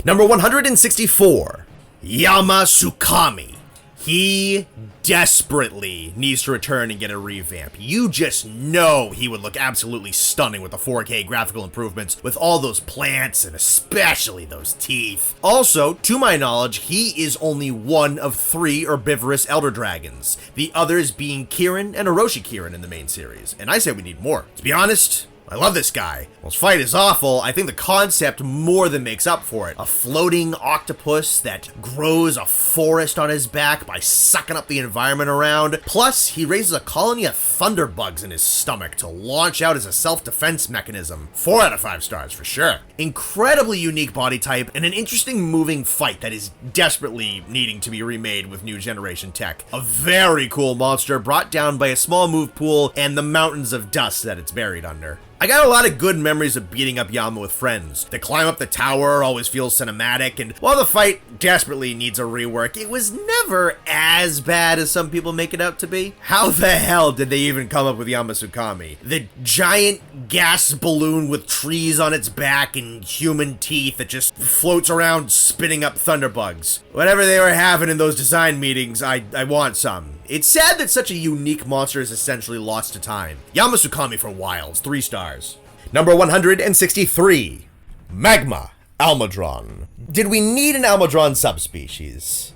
Number 164, Yama Tsukami. He desperately needs to return and get a revamp. You just know he would look absolutely stunning with the 4K graphical improvements, with all those plants and especially those teeth. Also, to my knowledge, he is only one of 3 herbivorous elder dragons, the others being Kirin and Orochi Kirin in the main series, and I say we need more. To be honest, I love this guy. While his fight is awful, I think the concept more than makes up for it. A floating octopus that grows a forest on his back by sucking up the environment around. Plus, he raises a colony of thunderbugs in his stomach to launch out as a self-defense mechanism. 4 out of 5 stars for sure. Incredibly unique body type and an interesting moving fight that is desperately needing to be remade with new generation tech. A very cool monster brought down by a small move pool and the mountains of dust that it's buried under. I got a lot of good memories of beating up Yama with friends. The climb up the tower always feels cinematic, and while the fight desperately needs a rework, it was never as bad as some people make it out to be. How the hell did they even come up with Yama Tsukami? The giant gas balloon with trees on its back and human teeth that just floats around spitting up thunderbugs. Whatever they were having in those design meetings, I want some. It's sad that such a unique monster is essentially lost to time. Yama Tsukami for Wilds, 3 stars. Number 163, Magma Almudron. Did we need an Almudron subspecies?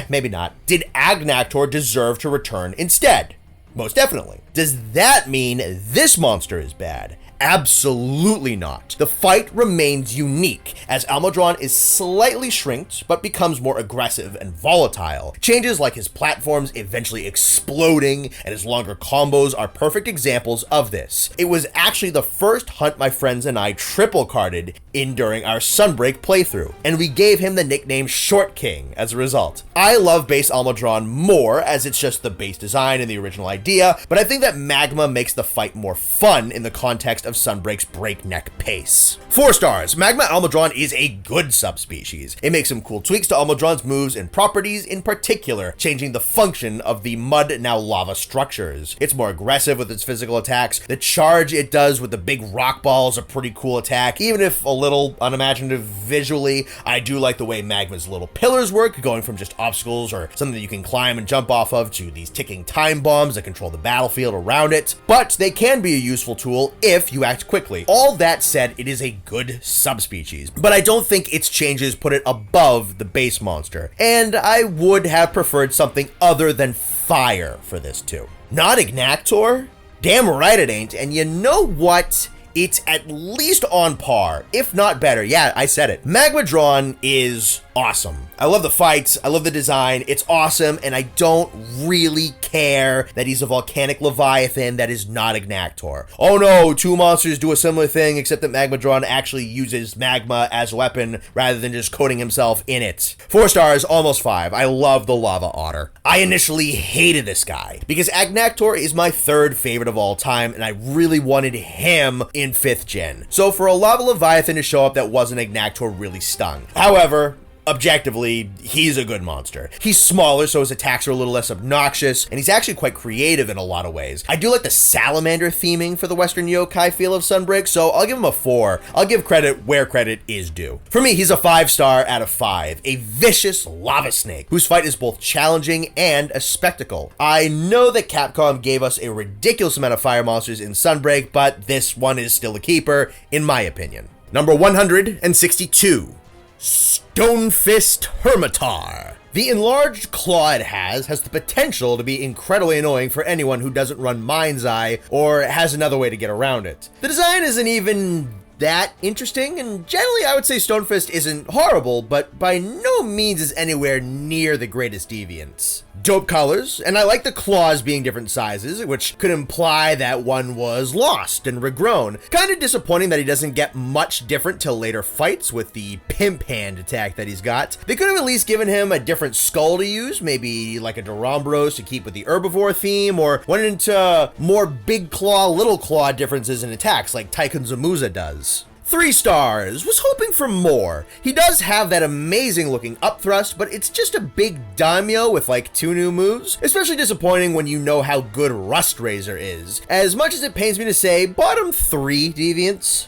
Maybe not. Did Agnactor deserve to return instead? Most definitely. Does that mean this monster is bad? Absolutely not. The fight remains unique, as Almudron is slightly shrinked, but becomes more aggressive and volatile. Changes like his platforms eventually exploding, and his longer combos are perfect examples of this. It was actually the first hunt my friends and I triple carded in during our Sunbreak playthrough, and we gave him the nickname Short King as a result. I love base Almudron more, as it's just the base design and the original idea, but I think that Magma makes the fight more fun in the context of Sunbreak's breakneck pace. 4 stars. Magma Almudron is a good subspecies. It makes some cool tweaks to Almudron's moves and properties, in particular, changing the function of the mud now lava structures. It's more aggressive with its physical attacks. The charge it does with the big rock ball is a pretty cool attack, even if a little unimaginative visually. I do like the way Magma's little pillars work, going from just obstacles or something that you can climb and jump off of to these ticking time bombs that control the battlefield around it. But they can be a useful tool if you act quickly. All that said, it is a good subspecies, but I don't think its changes put it above the base monster, and I would have preferred something other than fire for this too. Not Agnactor? Damn right it ain't, and you know what? It's at least on par, if not better. Yeah, I said it. Magmadron is awesome. I love the fights, I love the design, it's awesome, and I don't really care that he's a volcanic leviathan that is not Agnactor. Oh no, 2 monsters do a similar thing, except that Magmadron actually uses magma as a weapon rather than just coating himself in it. 4 stars, almost 5. I love the lava otter. I initially hated this guy because Agnactor is my 3rd favorite of all time, and I really wanted him in 5th gen. So for a lava leviathan to show up that wasn't Agnactor really stung. However, objectively, he's a good monster. He's smaller, so his attacks are a little less obnoxious, and he's actually quite creative in a lot of ways. I do like the salamander theming for the Western yokai feel of Sunbreak, so I'll give him a 4. I'll give credit where credit is due. For me, he's a 5 star out of 5. A vicious lava snake, whose fight is both challenging and a spectacle. I know that Capcom gave us a ridiculous amount of fire monsters in Sunbreak, but this one is still a keeper, in my opinion. Number 162. Stonefist Hermitaur. The enlarged claw it has the potential to be incredibly annoying for anyone who doesn't run Mind's Eye or has another way to get around it. The design isn't even that interesting, and generally I would say Stonefist isn't horrible, but by no means is anywhere near the greatest deviants. Dope colors, and I like the claws being different sizes, which could imply that one was lost and regrown. Kind of disappointing that he doesn't get much different till later fights with the pimp hand attack that he's got. They could have at least given him a different skull to use, maybe like a Durambros to keep with the herbivore theme, or went into more big claw, little claw differences in attacks like Tycoon Zamuza does. 3 stars. Was hoping for more. He does have that amazing looking up thrust, but it's just a big daimyo with like 2 new moves. Especially disappointing when you know how good Rust Razor is. As much as it pains me to say, bottom 3 deviants.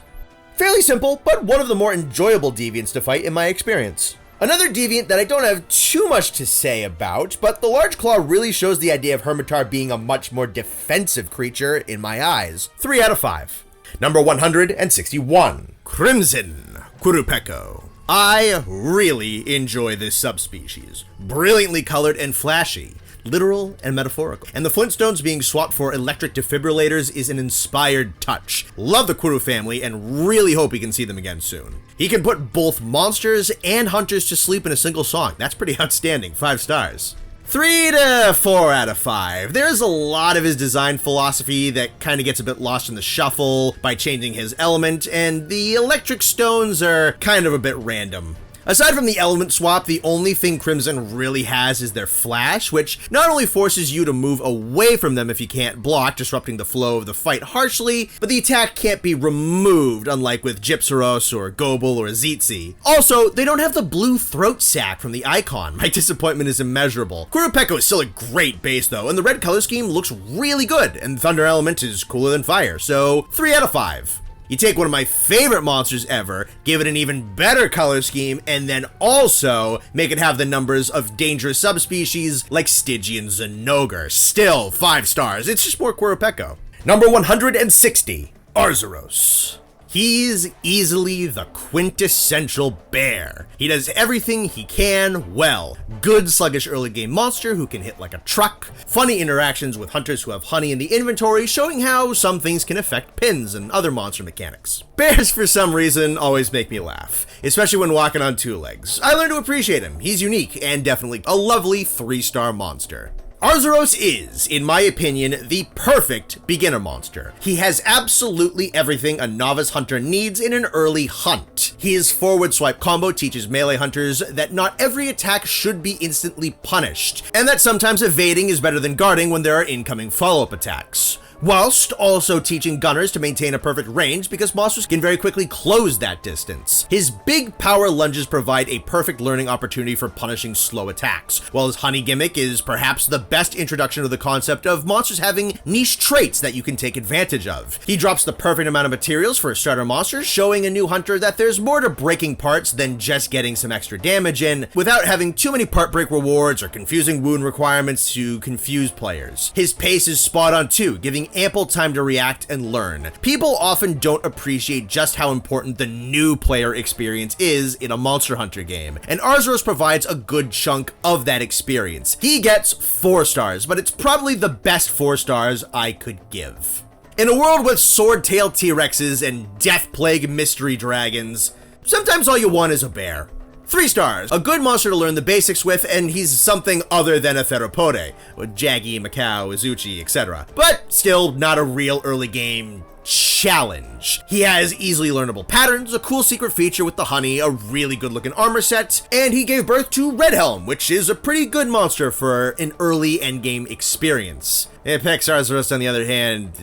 Fairly simple, but one of the more enjoyable deviants to fight in my experience. Another deviant that I don't have too much to say about, but the Large Claw really shows the idea of Hermitaur being a much more defensive creature in my eyes. 3 out of 5. Number 161. Crimson Qurupeco. I really enjoy this subspecies. Brilliantly colored and flashy. Literal and metaphorical. And the Flintstones being swapped for electric defibrillators is an inspired touch. Love the Quuru family and really hope we can see them again soon. He can put both monsters and hunters to sleep in a single song. That's pretty outstanding. 5 stars. 3 to 4 out of 5. There's a lot of his design philosophy that kind of gets a bit lost in the shuffle by changing his element, and the electric stones are kind of a bit random. Aside from the element swap, the only thing Crimson really has is their flash, which not only forces you to move away from them if you can't block, disrupting the flow of the fight harshly, but the attack can't be removed, unlike with Gypsaros or Gobel or Zitzi. Also, they don't have the blue throat sac from the icon. My disappointment is immeasurable. Qurupeco is still a great base though, and the red color scheme looks really good, and Thunder Element is cooler than Fire, so 3 out of 5. You take one of my favorite monsters ever, give it an even better color scheme, and then also make it have the numbers of dangerous subspecies like Stygian Zinogre. Still 5 stars, it's just more Qurupeco. Number 160, Arzuros. He's easily the quintessential bear. He does everything he can well. Good sluggish early game monster who can hit like a truck. Funny interactions with hunters who have honey in the inventory, showing how some things can affect pins and other monster mechanics. Bears, for some reason, always make me laugh, especially when walking on 2 legs. I learned to appreciate him. He's unique and definitely a lovely 3-star monster. Arzuros is, in my opinion, the perfect beginner monster. He has absolutely everything a novice hunter needs in an early hunt. His forward swipe combo teaches melee hunters that not every attack should be instantly punished, and that sometimes evading is better than guarding when there are incoming follow-up attacks. Whilst also teaching gunners to maintain a perfect range because monsters can very quickly close that distance. His big power lunges provide a perfect learning opportunity for punishing slow attacks, while his honey gimmick is perhaps the best introduction to the concept of monsters having niche traits that you can take advantage of. He drops the perfect amount of materials for a starter monster, showing a new hunter that there's more to breaking parts than just getting some extra damage in, without having too many part break rewards or confusing wound requirements to confuse players. His pace is spot on too, giving ample time to react and learn. People often don't appreciate just how important the new player experience is in a Monster Hunter game, and Arzuros provides a good chunk of that experience. He gets 4 stars, but it's probably the best 4 stars I could give. In a world with sword-tailed T-Rexes and death plague mystery dragons, sometimes all you want is a bear. 3 stars, a good monster to learn the basics with, and he's something other than a theropode, with Jaggy, Macau, Izuchi, etc. But still not a real early game challenge. He has easily learnable patterns, a cool secret feature with the honey, a really good looking armor set, and he gave birth to Redhelm, which is a pretty good monster for an early endgame experience. Apex Arzuros, on the other hand,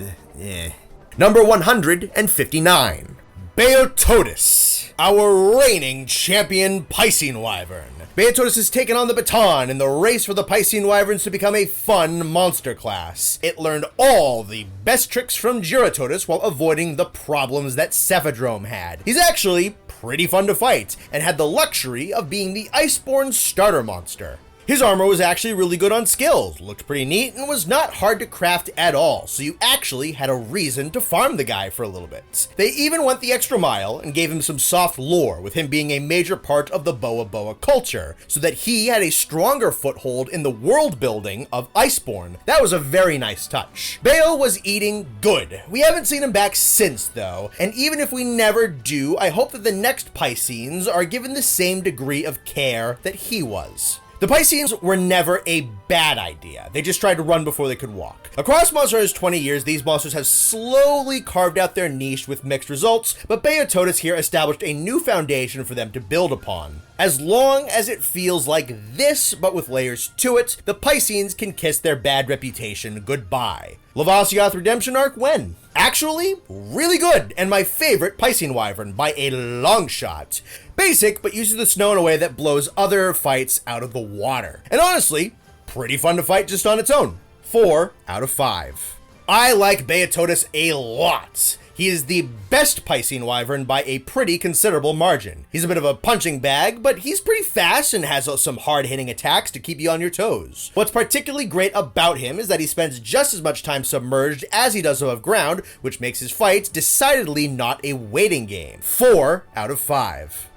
Number 159. Beotodus, our reigning champion Piscine Wyvern. Beotodus has taken on the baton in the race for the Piscine Wyverns to become a fun monster class. It learned all the best tricks from Giratodus while avoiding the problems that Cephadrome had. He's actually pretty fun to fight, and had the luxury of being the Iceborne starter monster. His armor was actually really good on skills, looked pretty neat, and was not hard to craft at all, so you actually had a reason to farm the guy for a little bit. They even went the extra mile and gave him some soft lore, with him being a major part of the Boa Boa culture, so that he had a stronger foothold in the world building of Iceborne. That was a very nice touch. Beo was eating good. We haven't seen him back since though, and even if we never do, I hope that the next Piscenes are given the same degree of care that he was. The Piscenes were never a bad idea, they just tried to run before they could walk. Across Monster Hunter's 20 years, these monsters have slowly carved out their niche with mixed results, but Beotodus here established a new foundation for them to build upon. As long as it feels like this, but with layers to it, the Piscenes can kiss their bad reputation goodbye. Lavasioth Redemption Arc when? Actually, really good, and my favorite Piscine Wyvern by a long shot. Basic, but uses the snow in a way that blows other fights out of the water. And honestly, pretty fun to fight just on its own. 4 out of 5. I like Beotodus a lot. He is the best Piscine Wyvern by a pretty considerable margin. He's a bit of a punching bag, but he's pretty fast and has some hard-hitting attacks to keep you on your toes. What's particularly great about him is that he spends just as much time submerged as he does above ground, which makes his fights decidedly not a waiting game. 4 out of 5.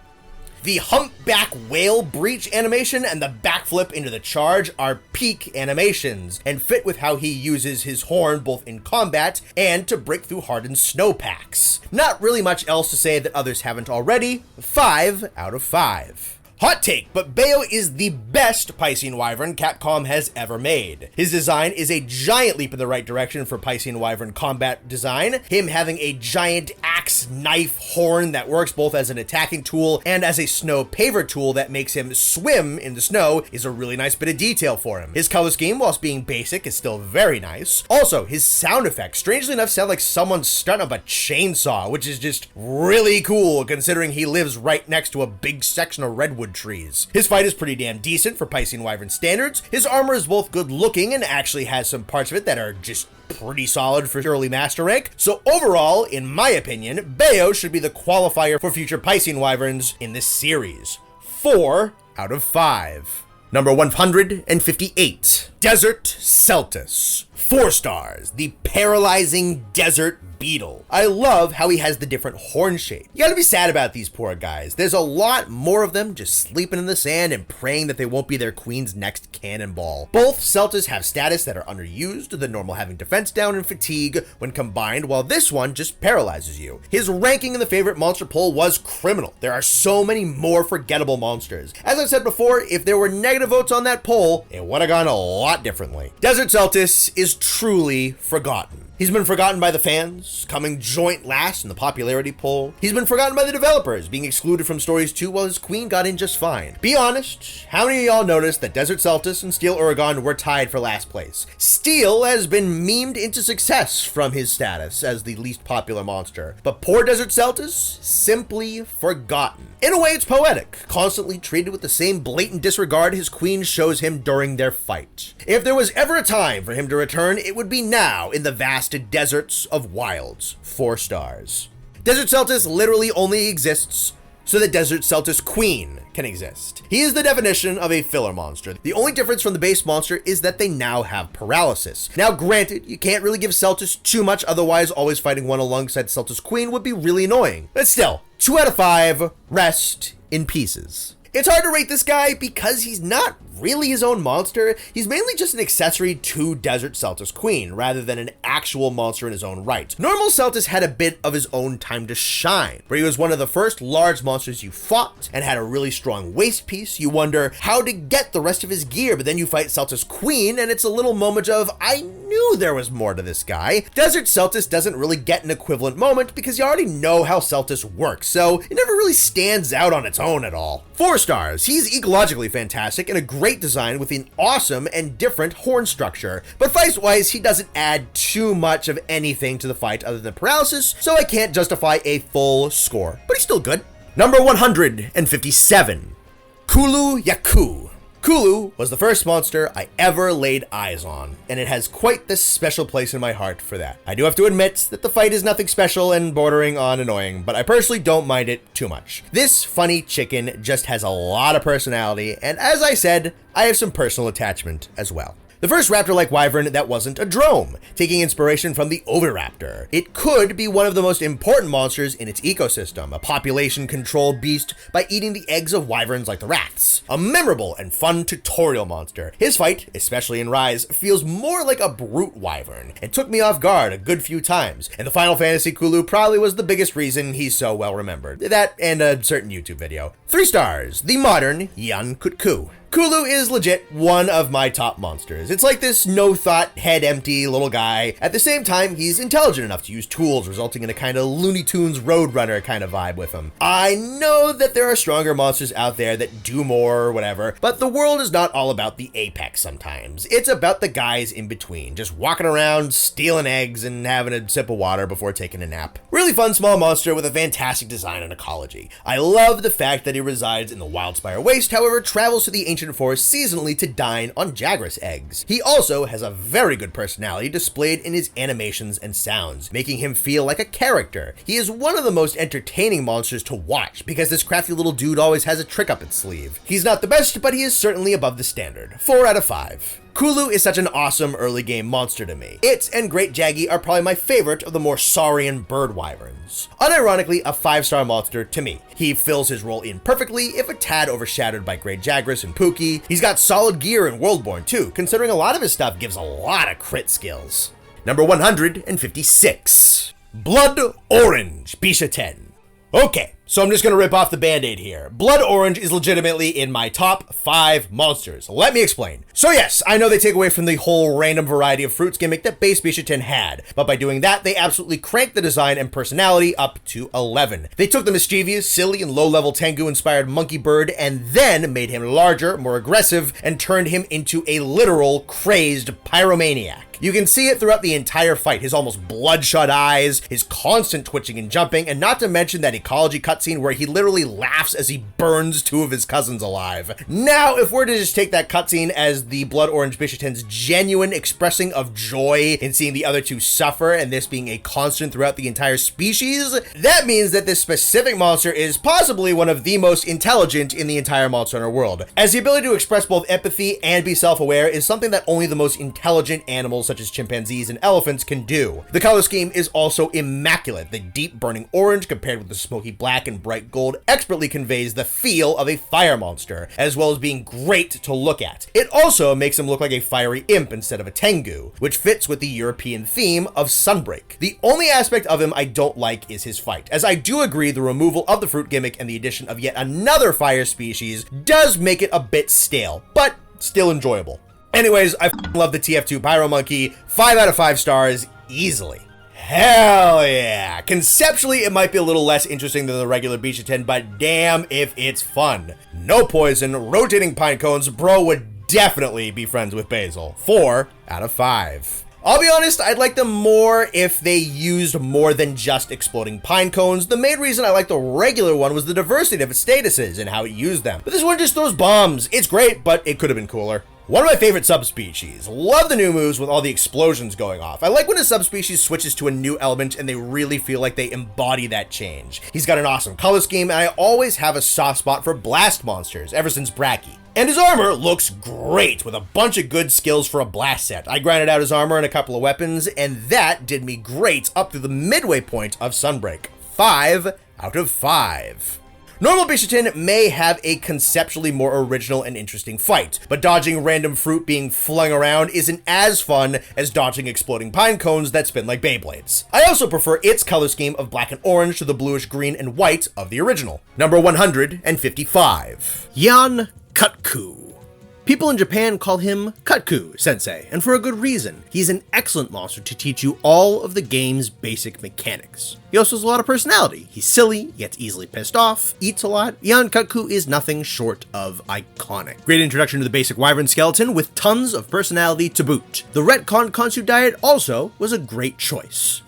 The humpback whale breach animation and the backflip into the charge are peak animations, and fit with how he uses his horn both in combat and to break through hardened snowpacks. Not really much else to say that others haven't already. 5 out of 5. Hot take, but Beo is the best Piscine Wyvern Capcom has ever made. His design is a giant leap in the right direction for Piscine Wyvern combat design. Him having a giant axe knife horn that works both as an attacking tool and as a snow paver tool that makes him swim in the snow is a really nice bit of detail for him. His color scheme, whilst being basic, is still very nice. Also, his sound effects, strangely enough, sound like someone starting up a chainsaw, which is just really cool considering he lives right next to a big section of redwood trees. His fight is pretty damn decent for Piscine Wyvern standards. His armor is both good looking and actually has some parts of it that are just pretty solid for early master rank. So overall, in my opinion, Beo should be the qualifier for future Piscine Wyverns in this series. 4 out of 5. Number 158. Desert Seltas. 4 stars. The paralyzing desert beetle. I love how he has the different horn shape. You gotta be sad about these poor guys. There's a lot more of them just sleeping in the sand and praying that they won't be their queen's next cannonball. Both Seltas have status that are underused, the normal having defense down and fatigue when combined, while this one just paralyzes you. His ranking in the favorite monster poll was criminal. There are so many more forgettable monsters. As I've said before, if there were negative votes on that poll, it would have gone a lot differently. Desert Seltas is truly forgotten. He's been forgotten by the fans, coming joint last in the popularity poll. He's been forgotten by the developers, being excluded from Stories 2 while his queen got in just fine. Be honest, how many of y'all noticed that Desert Seltas and Steel Uragon were tied for last place? Steel has been memed into success from his status as the least popular monster, but poor Desert Seltas, simply forgotten. In a way, it's poetic, constantly treated with the same blatant disregard his queen shows him during their fight. If there was ever a time for him to return, it would be now in the vast deserts of wilds. 4 stars. Desert Seltas literally only exists so that Desert Seltas Queen can exist. He is the definition of a filler monster. The only difference from the base monster is that they now have paralysis. Now granted, you can't really give Seltas too much, otherwise always fighting one alongside Seltas Queen would be really annoying. But still, 2 out of 5, rest in pieces. It's hard to rate this guy because he's not really his own monster. He's mainly just an accessory to Desert Seltas Queen, rather than an actual monster in his own right. Normal Seltas had a bit of his own time to shine, where he was one of the first large monsters you fought, and had a really strong waist piece. You wonder how to get the rest of his gear, but then you fight Seltas Queen, and it's a little moment of, I knew there was more to this guy. Desert Seltas doesn't really get an equivalent moment because you already know how Seltas works, so it never really stands out on its own at all. 4 stars. He's ecologically fantastic and a great design with an awesome and different horn structure, but fight-wise, he doesn't add too much of anything to the fight other than paralysis, so I can't justify a full score, but he's still good. Number 157. Kulu-Ya-Ku. Kulu was the first monster I ever laid eyes on, and it has quite this special place in my heart for that. I do have to admit that the fight is nothing special and bordering on annoying, but I personally don't mind it too much. This funny chicken just has a lot of personality, and as I said, I have some personal attachment as well. The first raptor-like wyvern that wasn't a drome, taking inspiration from the oviraptor. It could be one of the most important monsters in its ecosystem, a population-controlled beast by eating the eggs of wyverns like the rats. A memorable and fun tutorial monster. His fight, especially in Rise, feels more like a brute wyvern, and took me off guard a good few times, and the Final Fantasy Kulu probably was the biggest reason he's so well remembered. That and a certain YouTube video. 3 stars. The modern Yian Kut-Ku. Kulu is legit one of my top monsters. It's like this no-thought, head-empty little guy. At the same time, he's intelligent enough to use tools, resulting in a kind of Looney Tunes Roadrunner kind of vibe with him. I know that there are stronger monsters out there that do more or whatever, but the world is not all about the apex sometimes. It's about the guys in between, just walking around, stealing eggs, and having a sip of water before taking a nap. Really fun small monster with a fantastic design and ecology. I love the fact that he resides in the Wildspire Waste, however, travels to the ancient ancient forest seasonally to dine on Jagras eggs. He also has a very good personality displayed in his animations and sounds, making him feel like a character. He is one of the most entertaining monsters to watch because this crafty little dude always has a trick up its sleeve. He's not the best, but he is certainly above the standard. 4 out of 5. Kulu is such an awesome early game monster to me. It and Great Jaggy are probably my favorite of the more saurian bird wyverns. Unironically, a 5-star monster to me. He fills his role in perfectly, if a tad overshadowed by Great Jagras and Pookie. He's got solid gear in Worldborn too, considering a lot of his stuff gives a lot of crit skills. Number 156. Blood Orange Bishaten. Okay, so I'm just gonna rip off the band-aid here. Blood Orange is legitimately in my top 5 monsters. Let me explain. So yes, I know they take away from the whole random variety of fruits gimmick that base Bishaten had, but by doing that, they absolutely cranked the design and personality up to 11. They took the mischievous, silly, and low-level Tengu-inspired monkey bird and then made him larger, more aggressive, and turned him into a literal, crazed pyromaniac. You can see it throughout the entire fight, his almost bloodshot eyes, his constant twitching and jumping, and not to mention that ecology cutscene where he literally laughs as he burns 2 of his cousins alive. Now, if we're to just take that cutscene as the Blood Orange Bishaten's genuine expressing of joy in seeing the other 2 suffer, and this being a constant throughout the entire species, that means that this specific monster is possibly one of the most intelligent in the entire Monster Hunter world, as the ability to express both empathy and be self-aware is something that only the most intelligent animals such as chimpanzees and elephants can do. The color scheme is also immaculate. The deep burning orange compared with the smoky black and bright gold expertly conveys the feel of a fire monster, as well as being great to look at. It also makes him look like a fiery imp instead of a Tengu, which fits with the European theme of Sunbreak. The only aspect of him I don't like is his fight, as I do agree the removal of the fruit gimmick and the addition of yet another fire species does make it a bit stale, but still enjoyable. Anyways, I love the TF2 Pyro Monkey. 5 out of 5 stars, easily. Hell yeah! Conceptually, it might be a little less interesting than the regular Bishaten, but damn if it's fun. No poison, rotating pine cones, bro would definitely be friends with Basil. 4 out of 5. I'll be honest, I'd like them more if they used more than just exploding pine cones. The main reason I like the regular one was the diversity of its statuses and how it used them. But this one just throws bombs. It's great, but it could have been cooler. One of my favorite subspecies. Love the new moves with all the explosions going off. I like when a subspecies switches to a new element and they really feel like they embody that change. He's got an awesome color scheme, and I always have a soft spot for blast monsters, ever since Bracky. And his armor looks great, with a bunch of good skills for a blast set. I grinded out his armor and a couple of weapons, and that did me great up to the midway point of Sunbreak. 5 out of 5. Normal Bishaten may have a conceptually more original and interesting fight, but dodging random fruit being flung around isn't as fun as dodging exploding pine cones that spin like Beyblades. I also prefer its color scheme of black and orange to the bluish green and white of the original. Number 155. Yian Kut-Ku. People in Japan call him Kut-Ku Sensei, and for a good reason. He's an excellent monster to teach you all of the game's basic mechanics. He also has a lot of personality. He's silly, gets easily pissed off, eats a lot. Yian Kut-Ku is nothing short of iconic. Great introduction to the basic wyvern skeleton with tons of personality to boot. The retconned Konsu diet also was a great choice.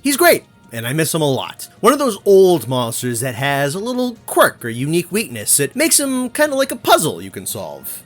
He's great, and I miss him a lot. One of those old monsters that has a little quirk or unique weakness that makes him kind of like a puzzle you can solve.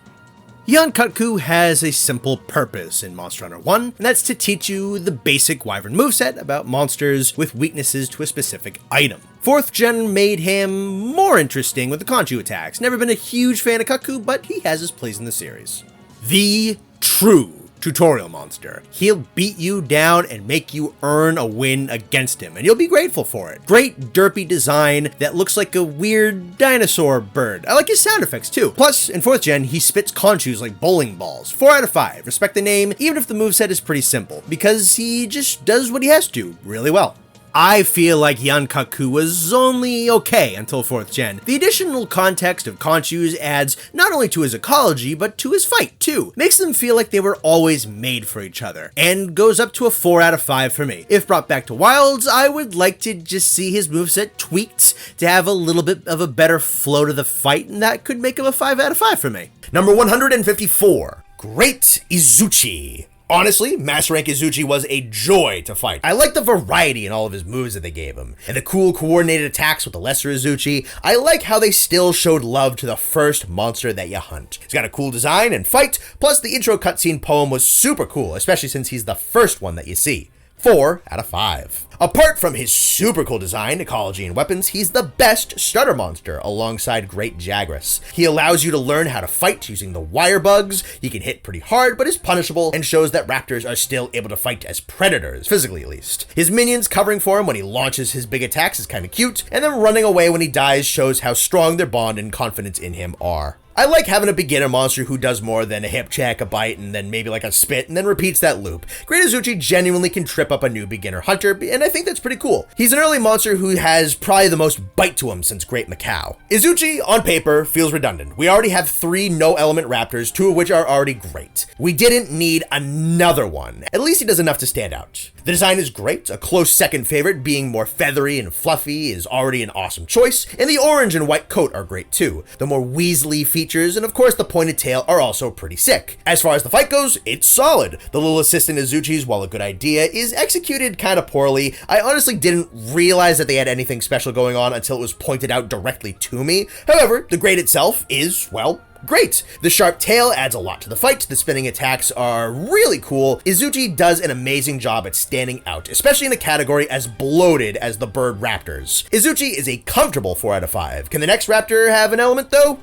Yian Kut-Ku has a simple purpose in Monster Hunter 1, and that's to teach you the basic wyvern moveset about monsters with weaknesses to a specific item. 4th gen made him more interesting with the Konchu attacks. Never been a huge fan of Kut-Ku, but he has his place in the series. The true tutorial monster. He'll beat you down and make you earn a win against him, and you'll be grateful for it. Great derpy design that looks like a weird dinosaur bird. I like his sound effects too. Plus, in 4th gen, he spits conchus like bowling balls. 4 out of 5. Respect the name, even if the moveset is pretty simple, because he just does what he has to really well. I feel like Yian Kut-Ku was only okay until 4th gen. The additional context of conchus adds not only to his ecology, but to his fight too. Makes them feel like they were always made for each other, and goes up to a 4 out of 5 for me. If brought back to Wilds, I would like to just see his moveset tweaked to have a little bit of a better flow to the fight, and that could make him a 5 out of 5 for me. Number 154. Great Izuchi. Honestly, Master Rank Izuchi was a joy to fight. I like the variety in all of his moves that they gave him, and the cool coordinated attacks with the lesser Izuchi. I like how they still showed love to the first monster that you hunt. He's got a cool design and fight, plus the intro cutscene poem was super cool, especially since he's the first one that you see. 4 out of 5. Apart from his super cool design, ecology, and weapons, he's the best starter monster alongside Great Jagras. He allows you to learn how to fight using the wire bugs. He can hit pretty hard, but is punishable and shows that raptors are still able to fight as predators, physically at least. His minions covering for him when he launches his big attacks is kinda cute, and then running away when he dies shows how strong their bond and confidence in him are. I like having a beginner monster who does more than a hip check, a bite, and then maybe like a spit, and then repeats that loop. Great Izuchi genuinely can trip up a new beginner hunter, and I think that's pretty cool. He's an early monster who has probably the most bite to him since Great Macau. Izuchi, on paper, feels redundant. We already have 3 no-element raptors, 2 of which are already great. We didn't need another one. At least he does enough to stand out. The design is great, a close second favorite being more feathery and fluffy is already an awesome choice, and the orange and white coat are great too. The more Weasley features and of course the pointed tail are also pretty sick. As far as the fight goes, it's solid. The little assistant Izuchi's, while a good idea, is executed kinda poorly. I honestly didn't realize that they had anything special going on until it was pointed out directly to me. However, the grade itself is, well, great. The sharp tail adds a lot to the fight. The spinning attacks are really cool. Izuchi does an amazing job at standing out, especially in a category as bloated as the bird raptors. Izuchi is a comfortable 4 out of 5. Can the next raptor have an element though?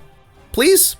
Please?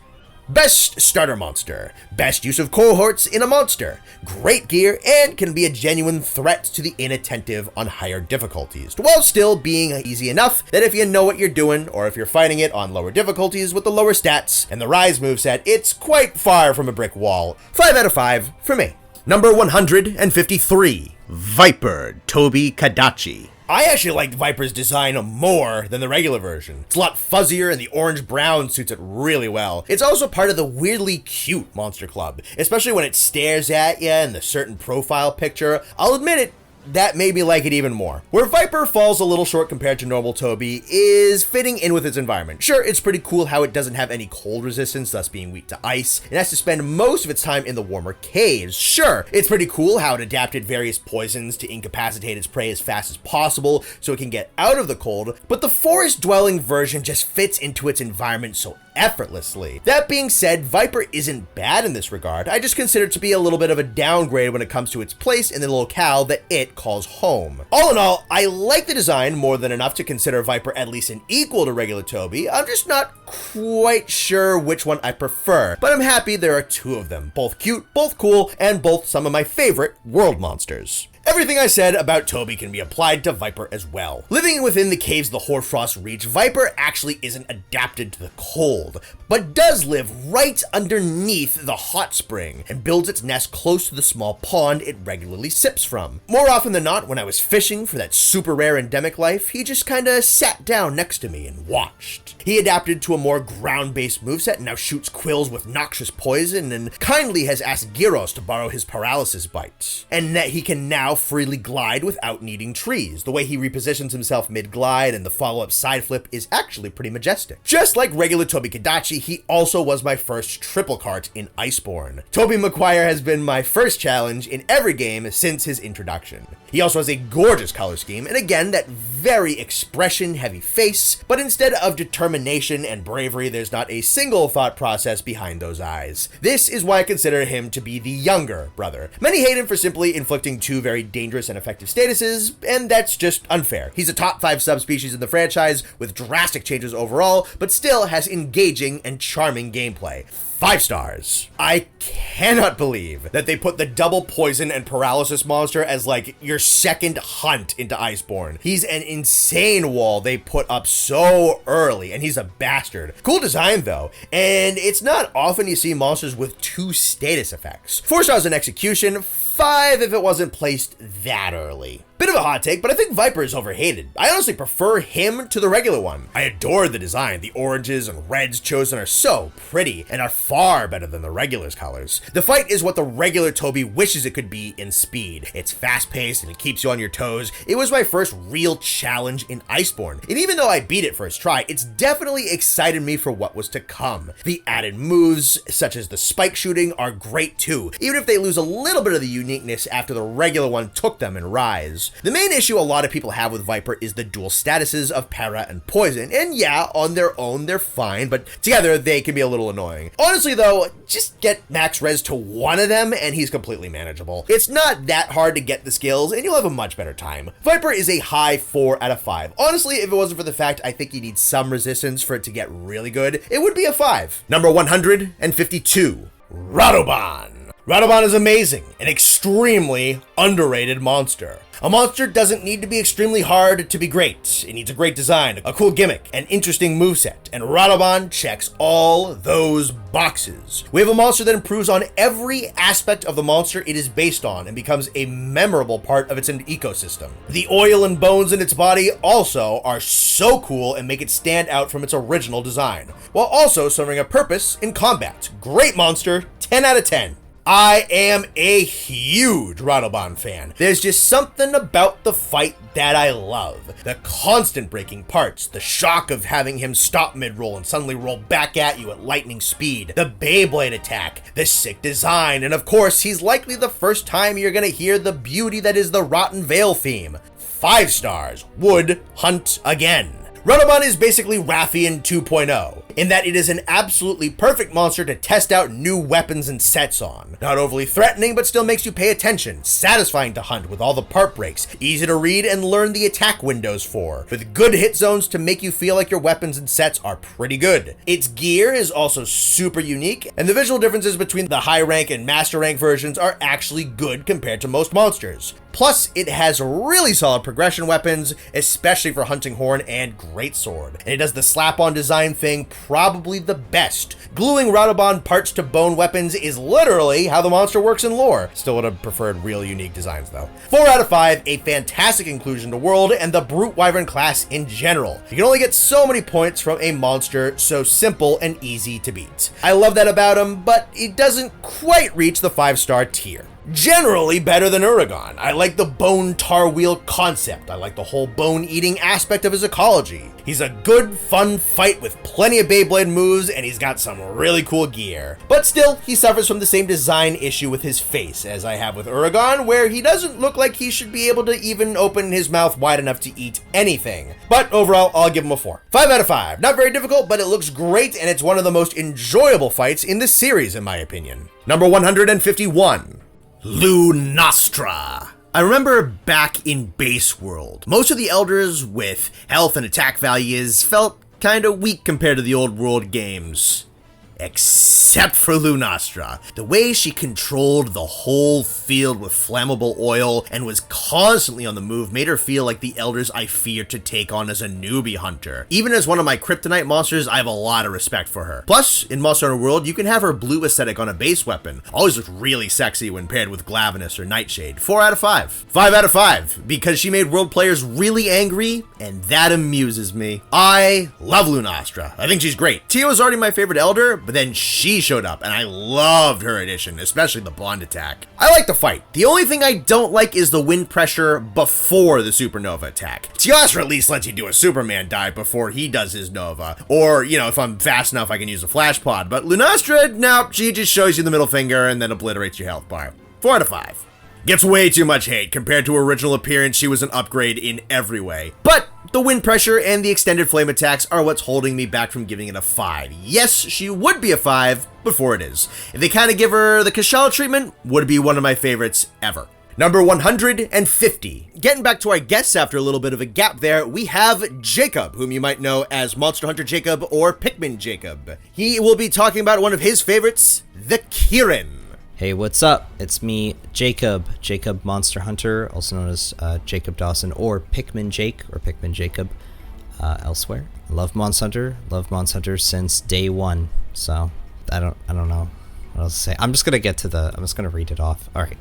Best starter monster. Best use of cohorts in a monster. Great gear and can be a genuine threat to the inattentive on higher difficulties, while still being easy enough that if you know what you're doing, or if you're fighting it on lower difficulties with the lower stats and the Rise moveset, it's quite far from a brick wall. 5 out of 5 for me. Number 153. Viper Tobi-Kadachi. I actually liked Viper's design more than the regular version. It's a lot fuzzier and the orange-brown suits it really well. It's also part of the weirdly cute monster club, especially when it stares at you in the certain profile picture. I'll admit it, that made me like it even more. Where Viper falls a little short compared to normal Tobi is fitting in with its environment. Sure, it's pretty cool how it doesn't have any cold resistance, thus being weak to ice. It has to spend most of its time in the warmer caves. Sure, it's pretty cool how it adapted various poisons to incapacitate its prey as fast as possible so it can get out of the cold, but the forest-dwelling version just fits into its environment so effortlessly. That being said, Viper isn't bad in this regard. I just consider it to be a little bit of a downgrade when it comes to its place in the locale that it calls home. All in all, I like the design more than enough to consider Viper at least an equal to regular Tobi. I'm just not quite sure which one I prefer, but I'm happy there are 2 of them. Both cute, both cool, and both some of my favorite world monsters. Everything I said about Tobi can be applied to Viper as well. Living within the caves of the Hoarfrost Reach, Viper actually isn't adapted to the cold, but does live right underneath the hot spring and builds its nest close to the small pond it regularly sips from. More often than not, when I was fishing for that super rare endemic life, he just kinda sat down next to me and watched. He adapted to a more ground-based moveset and now shoots quills with noxious poison and kindly has asked Gyros to borrow his paralysis bite. And that he can now freely glide without needing trees. The way he repositions himself mid-glide and the follow-up side flip is actually pretty majestic. Just like regular Tobi-Kadachi, he also was my first triple cart in Iceborne. Tobey Maguire has been my first challenge in every game since his introduction. He also has a gorgeous color scheme, and again, that very expression-heavy face, but instead of determination and bravery, there's not a single thought process behind those eyes. This is why I consider him to be the younger brother. Many hate him for simply inflicting 2 very dangerous and effective statuses, and that's just unfair. He's a top 5 subspecies in the franchise, with drastic changes overall, but still has engaging and charming gameplay. 5 stars. I cannot believe that they put the double poison and paralysis monster as like your second hunt into Iceborne. He's an insane wall they put up so early, and he's a bastard. Cool design though, and it's not often you see monsters with 2 status effects. 4 stars in execution, 5 if it wasn't placed that early. Bit of a hot take, but I think Viper is overhated. I honestly prefer him to the regular one. I adore the design. The oranges and reds chosen are so pretty and are far better than the regular's colors. The fight is what the regular Tobi wishes it could be in speed. It's fast-paced and it keeps you on your toes. It was my first real challenge in Iceborne, and even though I beat it first try, it's definitely excited me for what was to come. The added moves, such as the spike shooting, are great too, even if they lose a little bit of the uniqueness after the regular one took them in Rise. The main issue a lot of people have with Viper is the dual statuses of Para and Poison, and yeah, on their own they're fine, but together they can be a little annoying. Honestly though, just get max res to one of them and he's completely manageable. It's not that hard to get the skills and you'll have a much better time. Viper is a high 4 out of 5. Honestly, if it wasn't for the fact I think you need some resistance for it to get really good, it would be a 5. Number 152, Radobaan. Radobaan is amazing, an extremely underrated monster. A monster doesn't need to be extremely hard to be great. It needs a great design, a cool gimmick, an interesting moveset, and Radobaan checks all those boxes. We have a monster that improves on every aspect of the monster it is based on and becomes a memorable part of its ecosystem. The oil and bones in its body also are so cool and make it stand out from its original design, while also serving a purpose in combat. Great monster, 10 out of 10. I am a huge Radobaan fan. There's just something about the fight that I love. The constant breaking parts, the shock of having him stop mid-roll and suddenly roll back at you at lightning speed, the Beyblade attack, the sick design, and of course, he's likely the first time you're gonna hear the beauty that is the Rotten Veil theme. 5 stars. Would hunt again. Radobaan is basically Rathian 2.0, in that it is an absolutely perfect monster to test out new weapons and sets on. Not overly threatening, but still makes you pay attention, satisfying to hunt with all the part breaks, easy to read and learn the attack windows for, with good hit zones to make you feel like your weapons and sets are pretty good. Its gear is also super unique, and the visual differences between the high rank and master rank versions are actually good compared to most monsters. Plus, it has really solid progression weapons, especially for Hunting Horn and Greatsword. And it does the slap-on design thing probably the best. Gluing Radobaan parts to bone weapons is literally how the monster works in lore. Still would have preferred real unique designs though. 4 out of 5, a fantastic inclusion to World and the Brute Wyvern class in general. You can only get so many points from a monster so simple and easy to beat. I love that about him, but it doesn't quite reach the 5-star tier. Generally better than Uragaan. I like the bone tar wheel concept. I like the whole bone eating aspect of his ecology. He's a good, fun fight with plenty of Beyblade moves, and he's got some really cool gear. But still, he suffers from the same design issue with his face as I have with Uragaan, where he doesn't look like he should be able to even open his mouth wide enough to eat anything. But overall, I'll give him a 4. 5 out of 5. Not very difficult, but it looks great, and it's one of the most enjoyable fights in the series, in my opinion. Number 151. Lunastra. I remember back in Base World, most of the elders with health and attack values felt kinda weak compared to the old world games. Except for Lunastra. The way she controlled the whole field with flammable oil and was constantly on the move made her feel like the elders I feared to take on as a newbie hunter. Even as one of my kryptonite monsters, I have a lot of respect for her. Plus, in Monster Hunter World, you can have her blue aesthetic on a base weapon. Always looked really sexy when paired with Glavenus or Nightshade. 4 out of 5. 5 out of 5, because she made world players really angry, and that amuses me. I love Lunastra. I think she's great. Tio is already my favorite elder, but then she showed up, and I loved her addition, especially the bond attack. I like the fight. The only thing I don't like is the wind pressure before the supernova attack. Teostra at least lets you do a Superman dive before he does his Nova, or, you know, if I'm fast enough I can use a Flash Pod, but Lunastra, no, she just shows you the middle finger and then obliterates your health bar. 4 out of 5. Gets way too much hate. Compared to her original appearance, she was an upgrade in every way. But the wind pressure and the extended flame attacks are what's holding me back from giving it a 5. Yes, she would be a 5 before it is. If they kind of give her the Kashala treatment, would be one of my favorites ever. Number 150. Getting back to our guests after a little bit of a gap there, we have Jacob, whom you might know as Monster Hunter Jacob or Pikmin Jacob. He will be talking about one of his favorites, the Kirin. Hey, what's up? It's me, Jacob Monster Hunter, also known as Jacob Dawson, or Pikmin Jake, or Pikmin Jacob elsewhere. Love Monster Hunter since day one, so I don't know what else to say. I'm just gonna read it off. All right.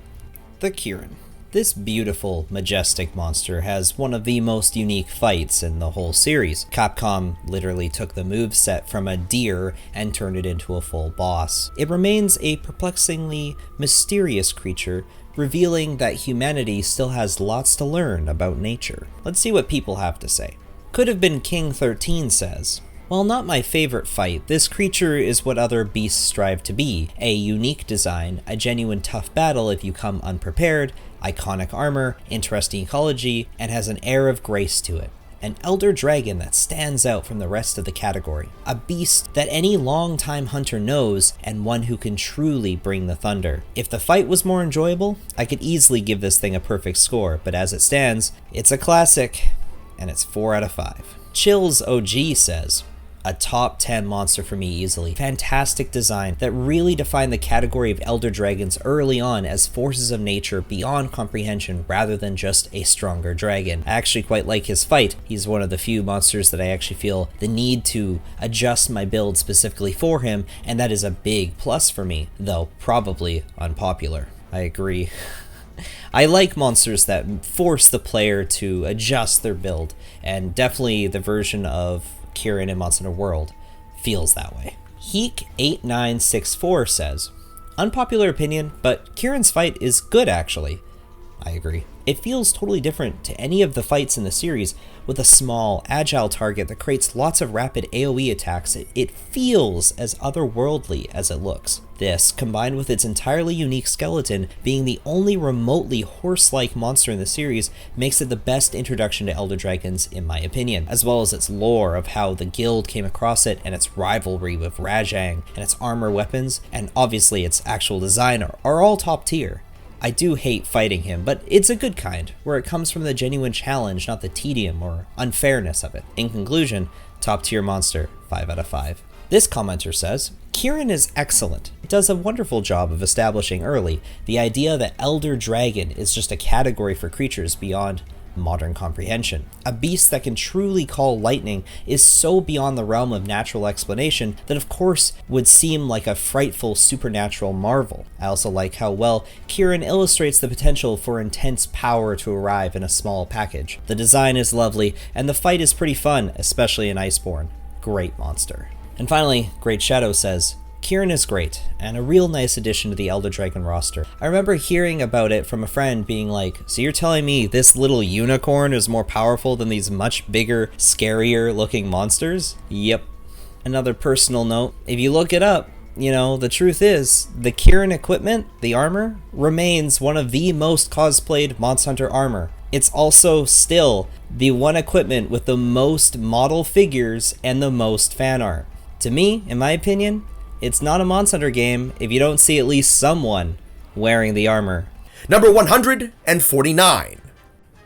The Kirin. This beautiful, majestic monster has one of the most unique fights in the whole series. Capcom literally took the moveset from a deer and turned it into a full boss. It remains a perplexingly mysterious creature, revealing that humanity still has lots to learn about nature. Let's see what people have to say. Could have been King 13 says, "While not my favorite fight, this creature is what other beasts strive to be, a unique design, a genuine tough battle if you come unprepared, iconic armor, interesting ecology, and has an air of grace to it. An elder dragon that stands out from the rest of the category. A beast that any long-time hunter knows, and one who can truly bring the thunder. If the fight was more enjoyable, I could easily give this thing a perfect score, but as it stands, it's a classic, and it's 4 out of 5. Chills OG says, "A top 10 monster for me easily. Fantastic design that really defined the category of elder dragons early on as forces of nature beyond comprehension rather than just a stronger dragon. I actually quite like his fight. He's one of the few monsters that I actually feel the need to adjust my build specifically for him, and that is a big plus for me, though probably unpopular." I agree. I like monsters that force the player to adjust their build, and definitely the version of Kirin in Monster Hunter World feels that way. Heek8964 says, "Unpopular opinion, but Kirin's fight is good actually." I agree. It feels totally different to any of the fights in the series, with a small, agile target that creates lots of rapid AoE attacks. It feels as otherworldly as it looks. This, combined with its entirely unique skeleton being the only remotely horse-like monster in the series, makes it the best introduction to Elder Dragons in my opinion, as well as its lore of how the guild came across it and its rivalry with Rajang and its armor weapons, and obviously its actual design are all top tier. I do hate fighting him, but it's a good kind, where it comes from the genuine challenge, not the tedium or unfairness of it. In conclusion, top tier monster, 5 out of 5. This commenter says, "Kirin is excellent. It does a wonderful job of establishing early the idea that Elder Dragon is just a category for creatures beyond modern comprehension. A beast that can truly call lightning is so beyond the realm of natural explanation that of course would seem like a frightful supernatural marvel. I also like how well Kirin illustrates the potential for intense power to arrive in a small package. The design is lovely, and the fight is pretty fun, especially in Iceborne. Great monster." And finally, Great Shadow says, "Kirin is great, and a real nice addition to the Elder Dragon roster. I remember hearing about it from a friend being like, so you're telling me this little unicorn is more powerful than these much bigger, scarier looking monsters?" Yep. Another personal note, if you look it up, the truth is, the Kirin equipment, the armor, remains one of the most cosplayed Monster Hunter armor. It's also still the one equipment with the most model figures and the most fan art. To me, in my opinion, it's not a Monster Hunter game if you don't see at least someone wearing the armor. Number 149.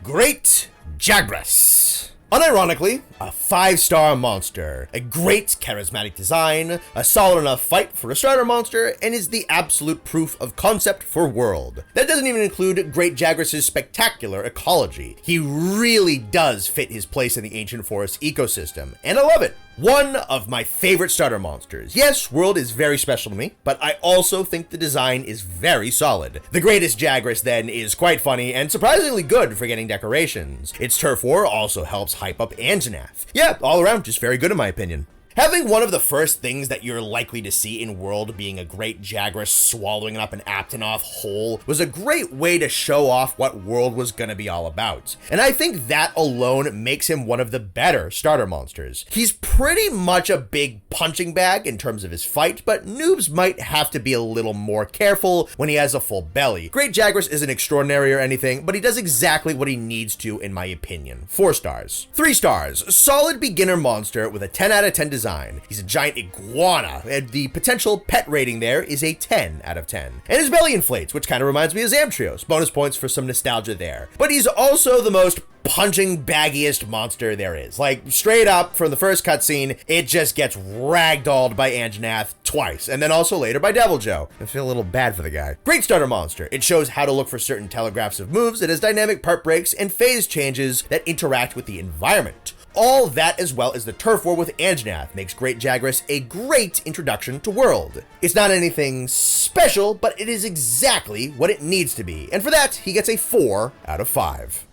Great Jagras. Unironically, a 5-star monster, a great charismatic design, a solid enough fight for a starter monster, and is the absolute proof of concept for World. That doesn't even include Great Jagras' spectacular ecology. He really does fit his place in the Ancient Forest ecosystem, and I love it. One of my favorite starter monsters. Yes, World is very special to me, but I also think the design is very solid. The greatest Jagras, then, is quite funny and surprisingly good for getting decorations. Its turf war also helps hype up Anjanath. Yeah, all around, just very good in my opinion. Having one of the first things that you're likely to see in World being a great Jagras swallowing up an Aptonoth whole was a great way to show off what World was gonna be all about. And I think that alone makes him one of the better starter monsters. He's pretty much a big punching bag in terms of his fight, but noobs might have to be a little more careful when he has a full belly. Great Jagras isn't extraordinary or anything, but he does exactly what he needs to in my opinion. 4 stars. 3 stars. Solid beginner monster with a 10 out of 10 design. He's a giant iguana, and the potential pet rating there is a 10 out of 10. And his belly inflates, which kind of reminds me of Zamtrios. Bonus points for some nostalgia there. But he's also the most punching baggiest monster there is. Like, straight up from the first cutscene, it just gets ragdolled by Anjanath twice, and then also later by Deviljho. I feel a little bad for the guy. Great starter monster. It shows how to look for certain telegraphs of moves. It has dynamic part breaks and phase changes that interact with the environment. All that, as well as the turf war with Anjanath, makes Great Jagras a great introduction to World. It's not anything special, but it is exactly what it needs to be. And for that, he gets a 4 out of 5.